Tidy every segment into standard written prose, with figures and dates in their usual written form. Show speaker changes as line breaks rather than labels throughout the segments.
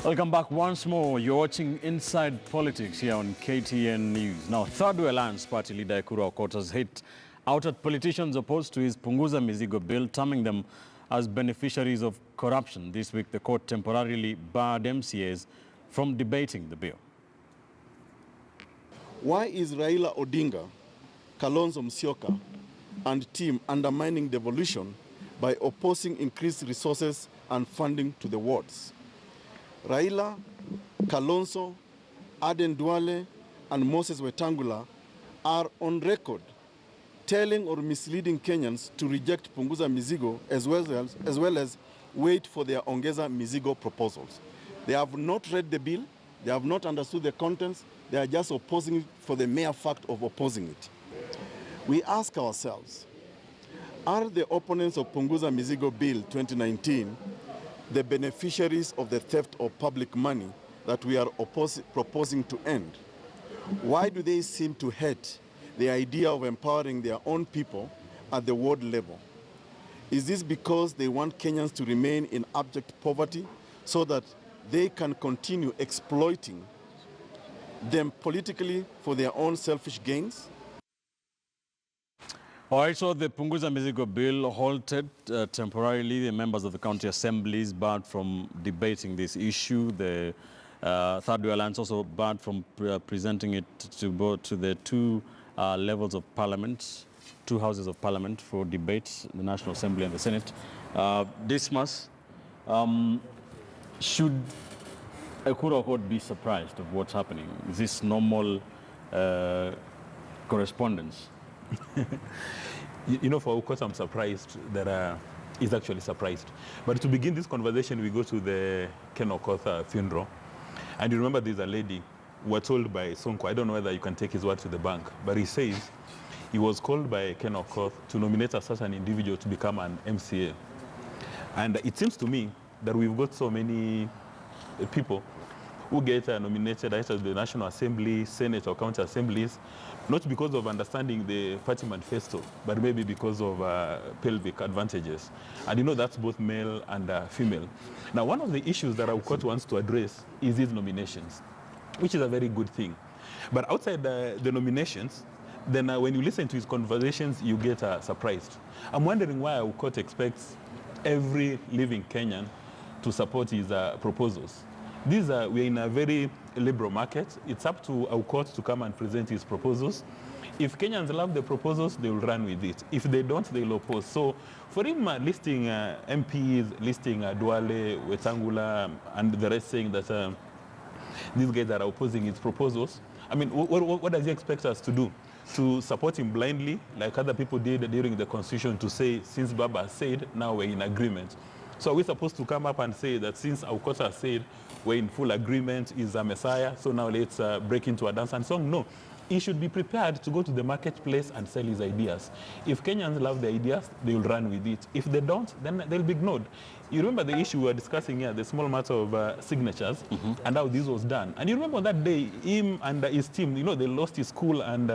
Welcome back once more. You're watching Inside Politics here on KTN News. Now, Third Way Alliance Party leader Ekuru Aukot has hit out at politicians opposed to his Punguza Mzigo bill, terming them as beneficiaries of corruption. This week, the court temporarily barred MCAs from debating the bill.
Why is Raila Odinga, Kalonzo Musyoka, and team undermining devolution by opposing increased resources and funding to the wards? Raila, Kalonzo, Aden Duale, and Moses Wetangula are on record telling or misleading Kenyans to reject Punguza Mzigo as well as wait for their Ongeza Mzigo proposals. They have not read the bill, they have not understood the contents, they are just opposing it for the mere fact of opposing it. We ask ourselves, are the opponents of Punguza Mzigo Bill 2019 the beneficiaries of the theft of public money that we are proposing to end? Why do they seem to hate the idea of empowering their own people at the ward level? Is this because they want Kenyans to remain in abject poverty so that they can continue exploiting them politically for their own selfish gains?
All right, so the Punguza Mzigo bill halted temporarily. The members of the county assemblies barred from debating this issue. The Third Way Alliance also barred from presenting it to the two levels of parliament, two houses of parliament for debates, the National Assembly and the Senate. Dismas, should Ekuru Aukot be surprised of what's happening? Is this normal correspondence?
You know, for Aukot, I'm surprised that he's actually surprised. But to begin this conversation, we go to the Ken Okoth funeral. And you remember there's a lady, we're told by Sonko, I don't know whether you can take his word to the bank, but he says he was called by Ken Okoth to nominate a certain individual to become an MCA. And it seems to me that we've got so many people who get nominated either to the National Assembly, Senate, or county assemblies, not because of understanding the party manifesto, but maybe because of pelvic advantages. And you know that's both male and female. Now, one of the issues that Aukot wants to address is these nominations, which is a very good thing. But outside the nominations, then when you listen to his conversations, you get surprised. I'm wondering why Aukot expects every living Kenyan to support his proposals. We're in a very liberal market. It's up to Aukot to come and present his proposals. If Kenyans love the proposals, they will run with it. If they don't, they'll oppose. So for him listing MPs, listing Duale, Wetangula, and the rest saying that these guys are opposing his proposals, I mean, what does he expect us to do? To support him blindly, like other people did during the Constitution, to say, since Baba said, now we're in agreement. So are we supposed to come up and say that since Aukot has said we're in full agreement, is a messiah, so now let's break into a dance and song? No. He should be prepared to go to the marketplace and sell his ideas. If Kenyans love the ideas, they will run with it. If they don't, then they'll be ignored. You remember the issue we were discussing here, the small matter of signatures, and how this was done. And you remember that day, him and his team, you know, they lost his school and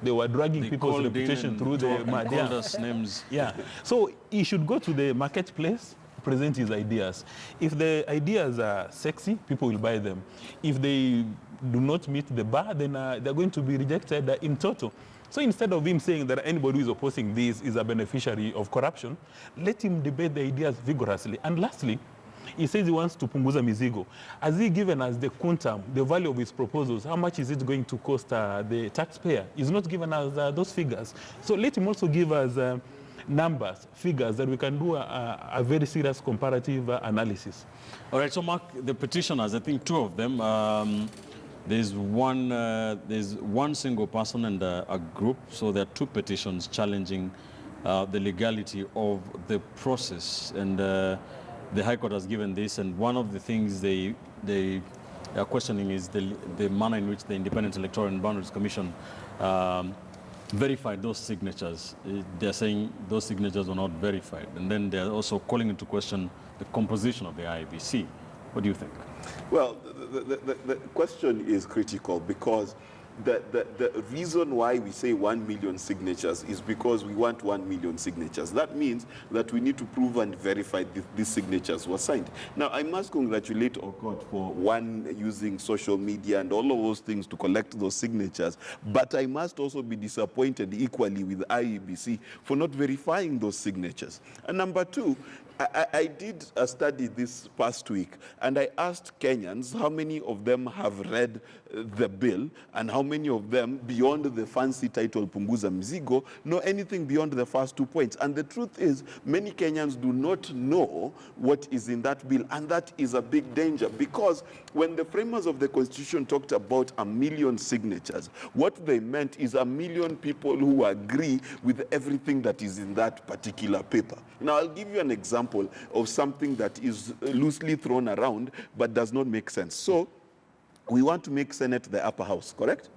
they were dragging people's reputation through the mud.
Called us names.
Yeah. So he should go to the marketplace, present his ideas. If the ideas are sexy, people will buy them. If they do not meet the bar, then they're going to be rejected in total. So instead of him saying that anybody who is opposing this is a beneficiary of corruption, let him debate the ideas vigorously. And lastly, he says he wants to Punguza Mzigo. Has he given us the quantum, the value of his proposals? How much is it going to cost the taxpayer? He's not given us those figures. So let him also give us numbers, figures, that we can do a very serious comparative analysis.
All right, so Mark, the petitioners, I think two of them, there's one single person and a group, so there are two petitions challenging the legality of the process, and the High Court has given this, and one of the things they are questioning is the manner in which the Independent Electoral and Boundaries Commission verified those signatures. They're saying those signatures were not verified. And then they're also calling into question the composition of the IEBC. What do you think?
Well, the question is critical because the reason why we say 1 million signatures is because we want 1 million signatures. That means that we need to prove and verify these signatures were signed. Now, I must congratulate Okot for using social media and all of those things to collect those signatures, but I must also be disappointed equally with IEBC for not verifying those signatures. And number two, I did a study this past week, and I asked Kenyans how many of them have read the bill and how many of them, beyond the fancy title Punguza Mzigo, know anything beyond the first 2 points. And the truth is, many Kenyans do not know what is in that bill, and that is a big danger, because when the framers of the Constitution talked about 1 million signatures, what they meant is 1 million people who agree with everything that is in that particular paper. Now, I'll give you an example of something that is loosely thrown around but does not make sense. So, we want to make Senate the upper house, correct?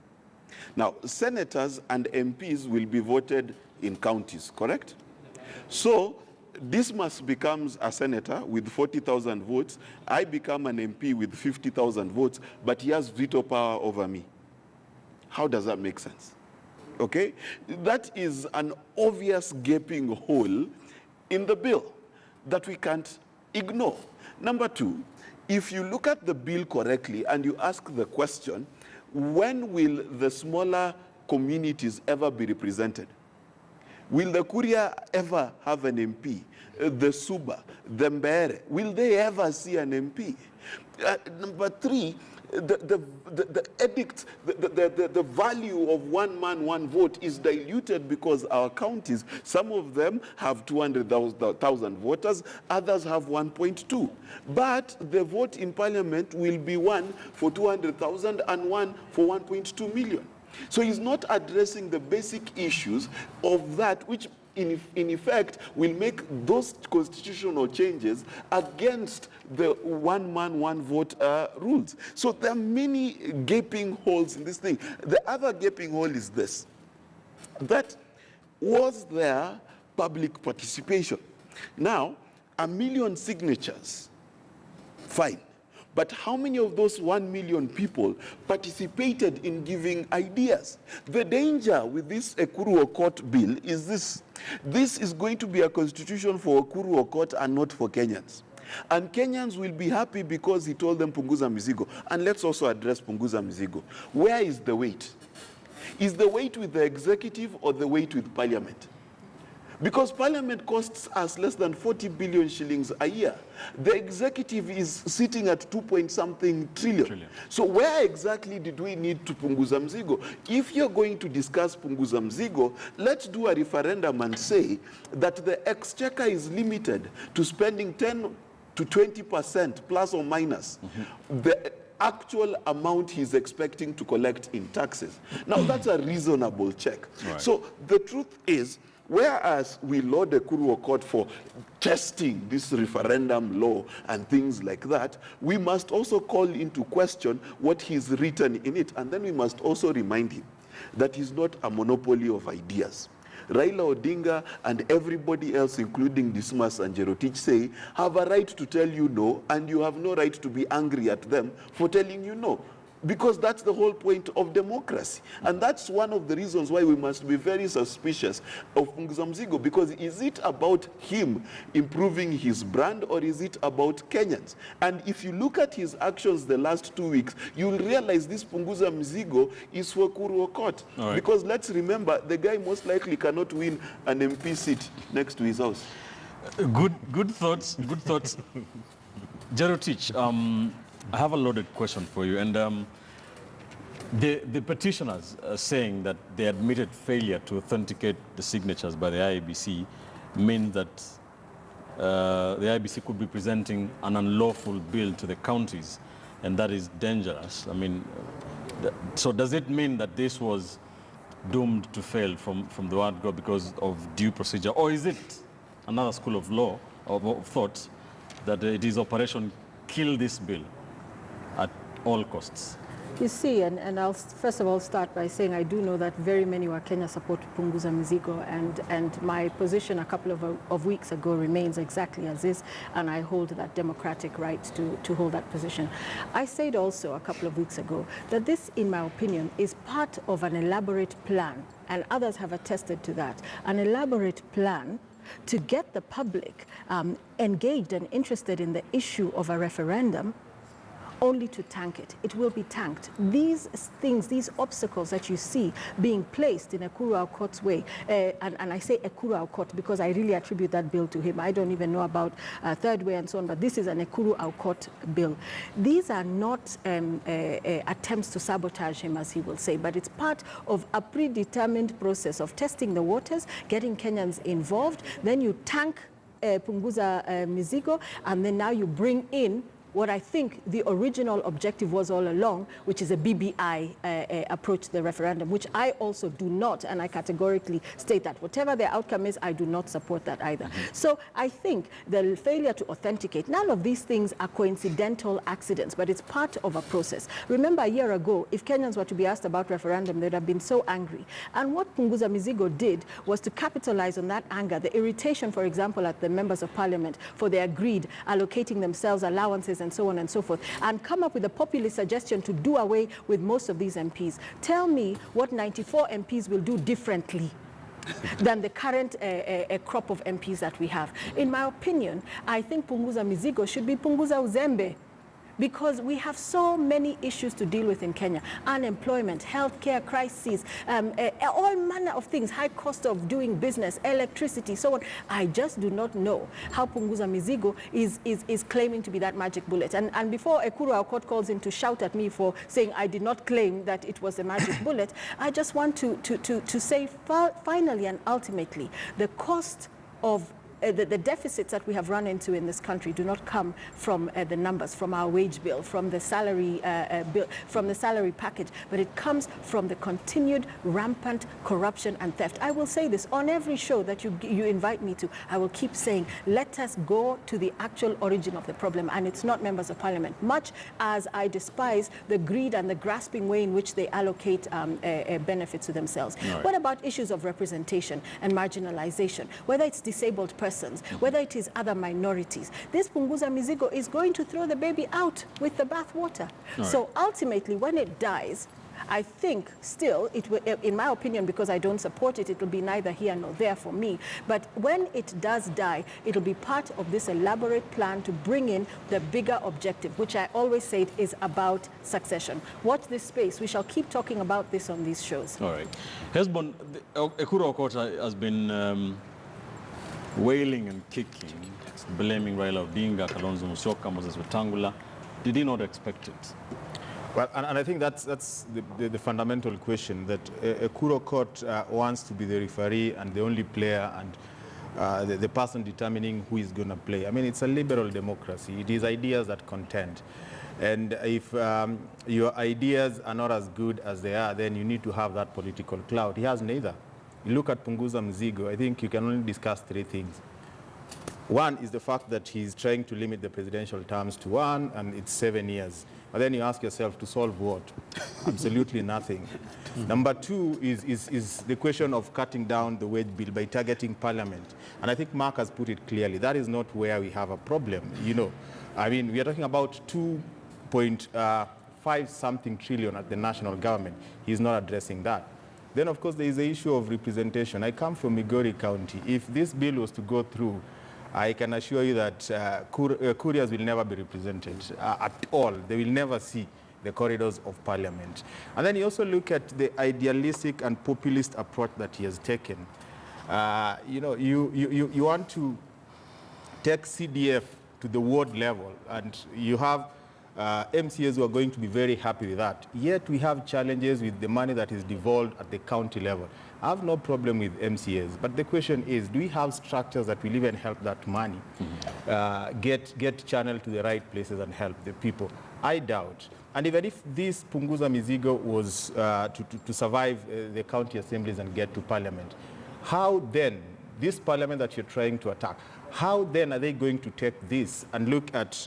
Now, senators and MPs will be voted in counties, correct? So, Dismas becomes a senator with 40,000 votes. I become an MP with 50,000 votes, but he has veto power over me. How does that make sense? Okay? That is an obvious gaping hole in the bill that we can't ignore. Number two, if you look at the bill correctly and you ask the question, when will the smaller communities ever be represented? Will the Kuria ever have an MP? The Suba, the Mbere, will they ever see an MP? Number three, the edict, the value of one man, one vote is diluted because our counties, some of them have 200,000 voters, others have 1.2. But the vote in parliament will be one for 200,000 and one for 1.2 million. So he's not addressing the basic issues of that, which in effect will make those constitutional changes against the one man, one vote rules. So there are many gaping holes in this thing. The other gaping hole is this: that was there public participation? Now, 1 million signatures, fine. But how many of those 1 million people participated in giving ideas? The danger with this Ekuru Okot bill is this. This is going to be a constitution for Ekuru Okot and not for Kenyans. And Kenyans will be happy because he told them Punguza Mzigo. And let's also address Punguza Mzigo. Where is the weight? Is the weight with the executive or the weight with parliament? Because parliament costs us less than 40 billion shillings a year. The executive is sitting at 2-point-something trillion. So where exactly did we need to Punguza Mzigo? If you're going to discuss Punguza Mzigo, let's do a referendum and say that the exchequer is limited to spending 10 to 20% plus or minus the actual amount he's expecting to collect in taxes. Now, that's a reasonable check. Right. So the truth is, whereas we laud the Ekuru Okot for testing this referendum law and things like that, we must also call into question what he's written in it. And then we must also remind him that he's not a monopoly of ideas. Raila Odinga and everybody else, including Dismas and Jerotich, say, have a right to tell you no, and you have no right to be angry at them for telling you no. Because that's the whole point of democracy. And that's one of the reasons why we must be very suspicious of Punguza Mzigo. Because is it about him improving his brand, or is it about Kenyans? And if you look at his actions the last 2 weeks, you'll realize this Punguza Mzigo is for Ekuru Okot. Right. Because let's remember, the guy most likely cannot win an MP seat next to his house.
Good thoughts, good thoughts. Jerotich, I have a loaded question for you. And the petitioners are saying that they admitted failure to authenticate the signatures by the IEBC means that the IEBC could be presenting an unlawful bill to the counties, and that is dangerous. I mean, so does it mean that this was doomed to fail from the word go because of due procedure? Or is it another school of law, of thought, that it is Operation Kill This Bill at all costs?
You see, and I'll first of all start by saying I do know that very many Wakenya support Punguza Mzigo, and my position a couple of weeks ago remains exactly as is, and I hold that democratic right to hold that position. I said also a couple of weeks ago that this, in my opinion, is part of an elaborate plan, and others have attested to that, an elaborate plan to get the public engaged and interested in the issue of a referendum, only to tank it. It will be tanked. These things, these obstacles that you see being placed in Ekuru Aukot's way, and I say Ekuru Aukot because I really attribute that bill to him. I don't even know about Third Way and so on, but this is an Ekuru Aukot bill. These are not attempts to sabotage him, as he will say, but it's part of a predetermined process of testing the waters, getting Kenyans involved. Then you tank Punguza Mzigo, and then now you bring in what I think the original objective was all along, which is a BBI approach to the referendum, which I also do not, and I categorically state that. Whatever the outcome is, I do not support that either. So I think the failure to authenticate, none of these things are coincidental accidents, but it's part of a process. Remember a year ago, if Kenyans were to be asked about referendum, they'd have been so angry. And what Punguza Mzigo did was to capitalize on that anger, the irritation, for example, at the members of parliament for their greed, allocating themselves allowances and so on and so forth, and come up with a populist suggestion to do away with most of these MPs. Tell me what 94 MPs will do differently than the current crop of MPs that we have. In my opinion, I think Punguza Mzigo should be Punguza Uzembe, because we have so many issues to deal with in Kenya. Unemployment, healthcare crises, all manner of things, high cost of doing business, electricity, so on. I just do not know how Punguza Mzigo is claiming to be that magic bullet. And before Ekuru Aukot calls in to shout at me for saying I did not claim that it was a magic bullet, I just want to say finally and ultimately, the cost of the deficits that we have run into in this country do not come from the numbers, from our wage bill, from the salary bill, from the salary package, but it comes from the continued rampant corruption and theft. I will say this on every show that you invite me to. I will keep saying, let us go to the actual origin of the problem, and it's not members of parliament. Much as I despise the greed and the grasping way in which they allocate benefits to themselves. Right. What about issues of representation and marginalization, whether it's disabled persons, whether it is other minorities? This Punguza Mzigo is going to throw the baby out with the bathwater. Right. So ultimately, when it dies, I think still, it will, in my opinion, because I don't support it, it will be neither here nor there for me. But when it does die, it will be part of this elaborate plan to bring in the bigger objective, which I always say is about succession. Watch this space. We shall keep talking about this on these shows. All right.
Hesbon, Ekuru Aukot has been wailing and kicking, blaming Raila Odinga, Kalonzo Musyoka, Moses Wetangula. Did he not expect it?
Well, and I think that's the fundamental question, that Ekuru Aukot wants to be the referee and the only player and the person determining who is going to play. I mean, it's a liberal democracy. It is ideas that contend. And if your ideas are not as good as they are, then you need to have that political clout. He has neither. You look at Punguza Mzigo, I think you can only discuss three things. One is the fact that he's trying to limit the presidential terms to 1, and it's 7 years. But then you ask yourself, to solve what? Absolutely nothing. Number two is the question of cutting down the wage bill by targeting parliament. And I think Mark has put it clearly. That is not where we have a problem. You know, I mean, we are talking about 2.5 something trillion at the national government. He's not addressing that. Then, of course, there is the issue of representation. I come from Migori County. If this bill was to go through, I can assure you that couriers will never be represented at all. They will never see the corridors of parliament. And then you also look at the idealistic and populist approach that he has taken. You know, you want to take CDF to the ward level, and you have MCAs who are going to be very happy with that. Yet we have challenges with the money that is devolved at the county level. I have no problem with MCAs, but the question is, do we have structures that will even help that money get channeled to the right places and help the people? I doubt. And even if this Punguza Mzigo was to survive the county assemblies and get to parliament, how then, this parliament that you're trying to attack, how then are they going to take this and look at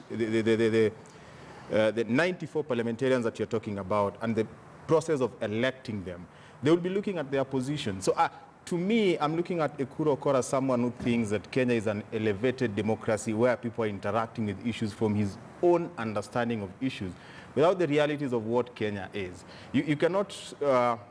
the 94 parliamentarians that you're talking about and the process of electing them, they will be looking at their position. So to me, I'm looking at Ekuru Aukot as someone who thinks that Kenya is an elevated democracy where people are interacting with issues from his own understanding of issues, without the realities of what Kenya is. You cannot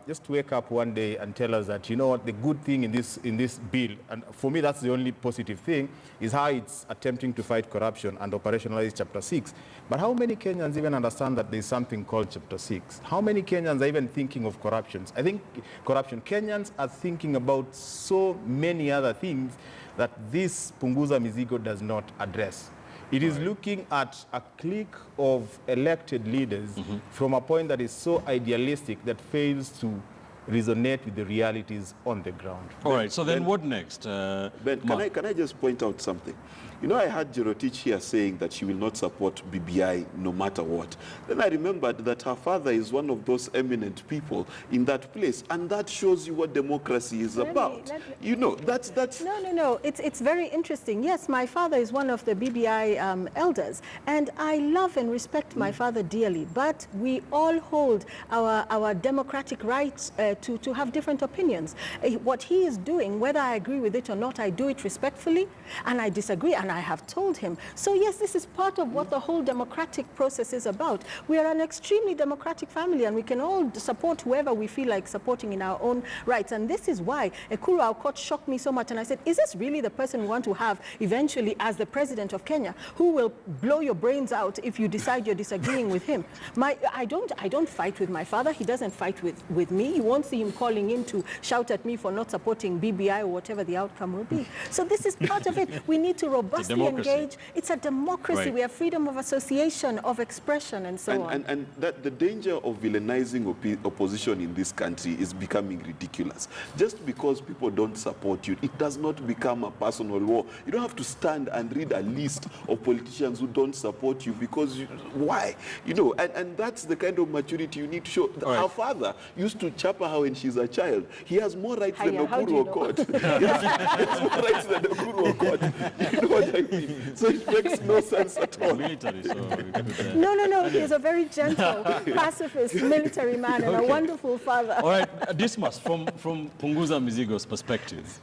just wake up one day and tell us that, you know what, the good thing in this bill, and for me that's the only positive thing, is how it's attempting to fight corruption and operationalize Chapter 6. But how many Kenyans even understand that there's something called Chapter 6? How many Kenyans are even thinking of corruptions? I think Kenyans are thinking about so many other things that this Punguza Mzigo does not address. It is looking at a clique of elected leaders from a point that is so idealistic that fails to resonate with the realities on the ground.
All right, so then what next?
Ben, can I just point out something? You know, I heard Jerotich here saying that she will not support BBI no matter what. Then I remembered that her father is one of those eminent people in that place, and that shows you what democracy is about. You know, that's...
No. It's very interesting. Yes, my father is one of the BBI elders, and I love and respect my father dearly, but we all hold our democratic rights to have different opinions. What he is doing, whether I agree with it or not, I do it respectfully, and I disagree, and I have told him. So yes, this is part of what the whole democratic process is about. We are an extremely democratic family, and we can all support whoever we feel like supporting in our own rights. And this is why Ekuru Aukot shocked me so much, and I said, is this really the person we want to have eventually as the president of Kenya, who will blow your brains out if you decide you're disagreeing with him? I don't fight with my father. He doesn't fight with me. You won't see him calling in to shout at me for not supporting BBI or whatever the outcome will be. So this is part of it. We need to robustly engage. It's a democracy.
Right.
We have freedom of association, of expression, and so on.
And that the danger of villainizing opposition in this country is becoming ridiculous. Just because people don't support you, it does not become a personal war. You don't have to stand and read a list of politicians who don't support you because why? You know, and that's the kind of maturity you need to show.
Right.
Her father used to chapa her when she's a child. He has more rights than
How do you
Ekuru
know?
Aukot. He has more rights than Ekuru Aukot. You know what I mean? So it makes no sense at all.
Military, so we keep it there.
No. He's a very gentle, pacifist, military man and a wonderful father.
All right, Dismas, from Punguza Mizigo's perspective,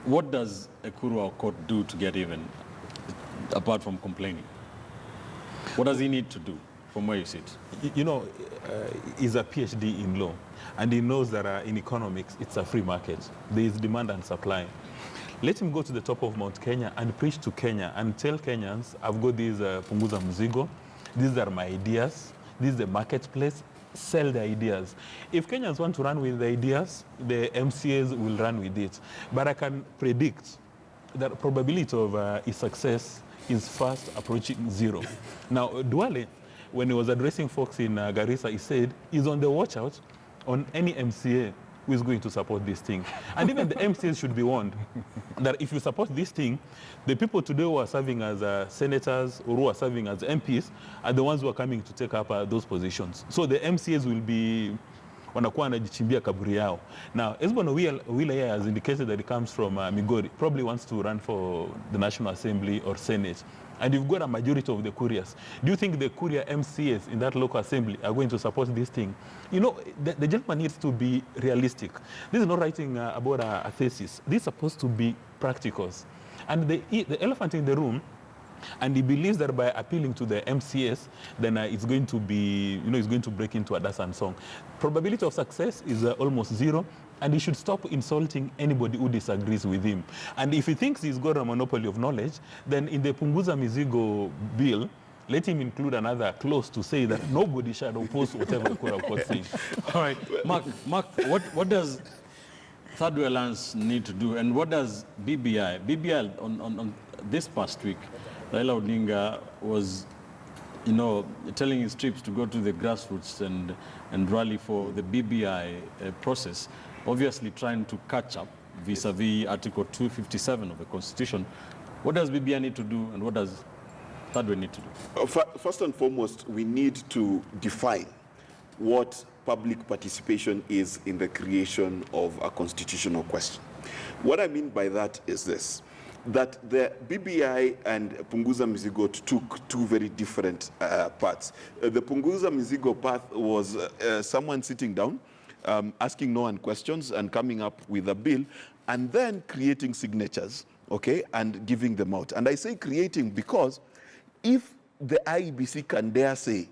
what does Ekuru Aukot do to get even, apart from complaining? What does he need to do from where you sit?
You know, he's a PhD in law, and he knows that in economics, it's a free market. There is demand and supply. Let him go to the top of Mount Kenya and preach to Kenya and tell Kenyans, I've got this Punguza Mzigo, these are my ideas, this is the marketplace, sell the ideas. If Kenyans want to run with the ideas, the MCAs will run with it. But I can predict that probability of his success is fast approaching zero. Now, Duale, when he was addressing folks in Garissa, he said he's on the watch out on any MCA who is going to support this thing. And even the MCAs should be warned that if you support this thing, the people today who are serving as senators or who are serving as MPs are the ones who are coming to take up those positions. So the MCAs will be wanakuwa wanajichimbia kaburi yao. Now, Esbono Wila has indicated that he comes from Migori, probably wants to run for the National Assembly or Senate. And you've got a majority of the couriers. Do you think the courier MCAs in that local assembly are going to support this thing? You know, the gentleman needs to be realistic. This is not writing about a thesis. This is supposed to be practicals. And the elephant in the room, and he believes that by appealing to the MCAs, then it's going to be, you know, it's going to break into a dance and song. Probability of success is almost zero, and he should stop insulting anybody who disagrees with him. And if he thinks he's got a monopoly of knowledge, then in the Punguza Mizigo bill, let him include another clause to say that nobody shall oppose whatever Ekuru Aukot says.
All right, Mark, what does Third Way Alliance need to do, and what does BBI on this past week? Raila Odinga was, you know, telling his troops to go to the grassroots and rally for the BBI process, obviously trying to catch up vis-a-vis Article 257 of the Constitution. What does BBI need to do, and what does Third Way need to do?
First and foremost, we need to define what public participation is in the creation of a constitutional question. What I mean by that is this. that the BBI and Punguza Mzigo took two very different paths. The Punguza Mzigo path was someone sitting down, asking no one questions and coming up with a bill, and then creating signatures, okay, and giving them out. And I say creating because if the IEBC can dare say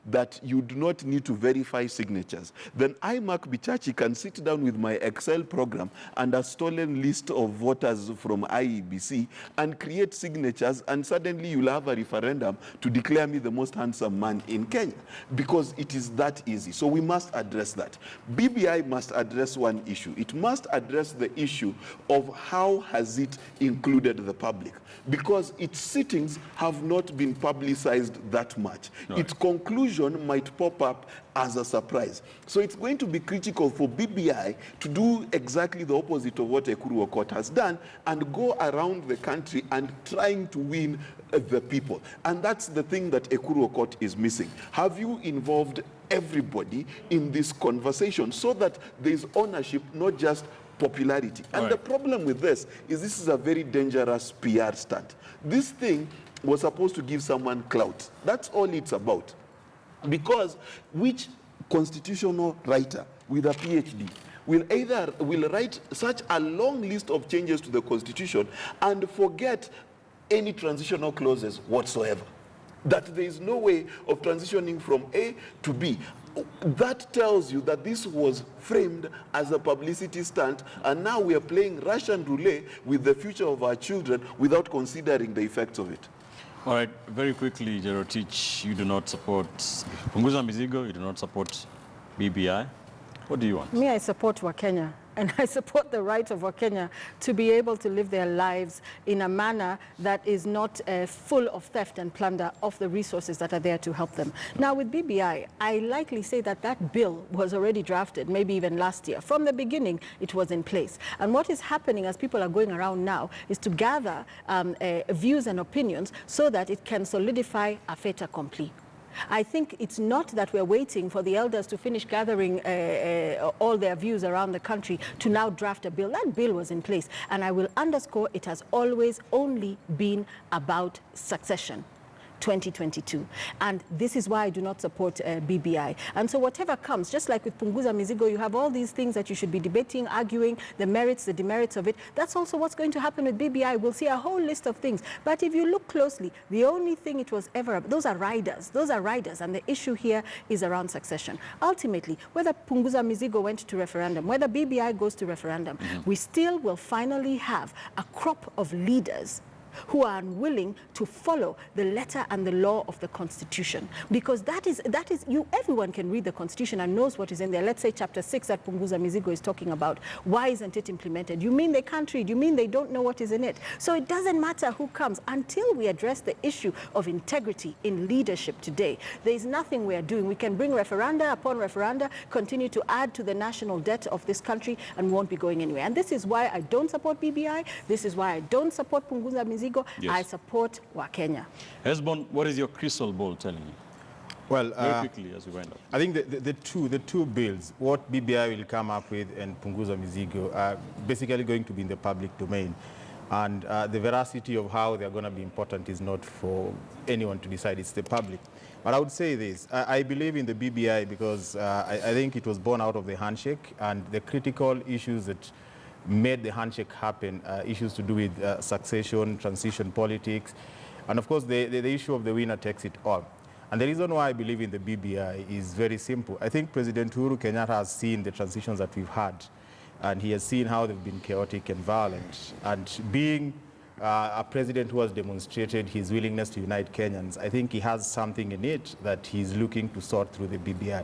that you do not need to verify signatures, then I, Mark Bichachi, can sit down with my Excel program and a stolen list of voters from IEBC and create signatures, and suddenly you'll have a referendum to declare me the most handsome man in Kenya, because it is that easy. So we must address that. BBI must address one issue. It must address the issue of how has it included the public, because its sittings have not been publicized that much. Right. Its conclusion might pop up as a surprise. So it's going to be critical for BBI to do exactly the opposite of what Ekuru Aukot has done and go around the country and trying to win the people. And that's the thing that Ekuru Aukot is missing. Have you involved everybody in this conversation so that there's ownership, not just popularity? And right. The problem with this is a very dangerous PR stunt. This thing was supposed to give someone clout. That's all it's about. Because which constitutional writer with a PhD will write such a long list of changes to the Constitution and forget any transitional clauses whatsoever? That there is no way of transitioning from A to B. That tells you that this was framed as a publicity stunt, and now we are playing Russian roulette with the future of our children without considering the effects of it.
All right, very quickly, Jerotich, you do not support Punguza Mzigo, you do not support BBI. What do you want?
Me, I support Wakenya, and I support the right of Wakenya to be able to live their lives in a manner that is not full of theft and plunder of the resources that are there to help them. Now, with BBI, I likely say that that bill was already drafted, maybe even last year. From the beginning, it was in place. And what is happening as people are going around now is to gather views and opinions so that it can solidify a fait accompli. I think it's not that we're waiting for the elders to finish gathering all their views around the country to now draft a bill. That bill was in place. And I will underscore, it has always only been about succession. 2022. And this is why I do not support BBI. And so whatever comes, just like with Punguza Mzigo, you have all these things that you should be debating, arguing, the merits, the demerits of it. That's also what's going to happen with BBI. We'll see a whole list of things. But if you look closely, the only thing it was ever, those are riders. Those are riders. And the issue here is around succession. Ultimately, whether Punguza Mzigo went to referendum, whether BBI goes to referendum, we still will finally have a crop of leaders who are unwilling to follow the letter and the law of the Constitution. Because everyone can read the Constitution and knows what is in there. Let's say chapter 6 that Punguza Mzigo is talking about. Why isn't it implemented? You mean they can't read? You mean they don't know what is in it? So it doesn't matter who comes until we address the issue of integrity in leadership today. There is nothing we are doing. We can bring referenda upon referenda, continue to add to the national debt of this country, and won't be going anywhere. And this is why I don't support BBI. This is why I don't support Punguza Mzigo. Yes. I support Wakenya.
Hesbon, what is your crystal ball telling you?
Well,
very quickly as we wind up.
I think the two bills, what BBI will come up with and Punguza Mzigo, are basically going to be in the public domain. And the veracity of how they're going to be important is not for anyone to decide. It's the public. But I would say this. I believe in the BBI because I think it was born out of the handshake, and the critical issues that made the handshake happen, issues to do with succession, transition politics, and of course the issue of the winner takes it all. And the reason why I believe in the BBI is very simple. I think President Uhuru Kenyatta has seen the transitions that we've had, and he has seen how they've been chaotic and violent. And being a president who has demonstrated his willingness to unite Kenyans, I think he has something in it that he's looking to sort through the BBI.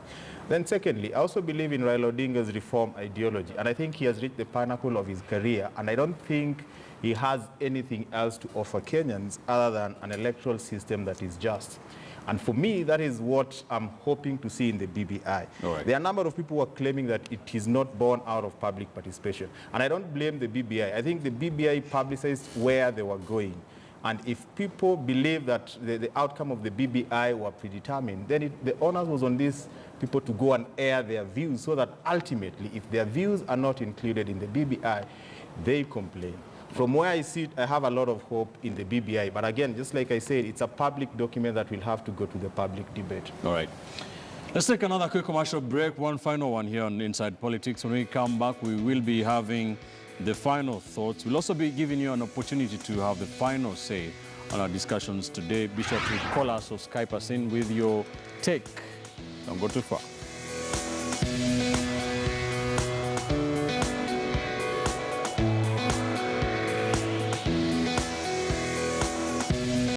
Then secondly, I also believe in Raila Odinga's reform ideology, and I think he has reached the pinnacle of his career, and I don't think he has anything else to offer Kenyans other than an electoral system that is just. And for me, that is what I'm hoping to see in the BBI. Right. There are a number of people who are claiming that it is not born out of public participation. And I don't blame the BBI. I think the BBI publicized where they were going. And if people believe that the outcome of the BBI were predetermined, then the onus was on these people to go and air their views so that ultimately, if their views are not included in the BBI, they complain. From where I sit, I have a lot of hope in the BBI. But again, just like I said, it's a public document that will have to go to the public debate.
All right. Let's take another quick commercial break, one final one here on Inside Politics. When we come back, we will be having the final thoughts. We'll also be giving you an opportunity to have the final say on our discussions today. Be sure to call us or Skype us in with your take. Don't go too far.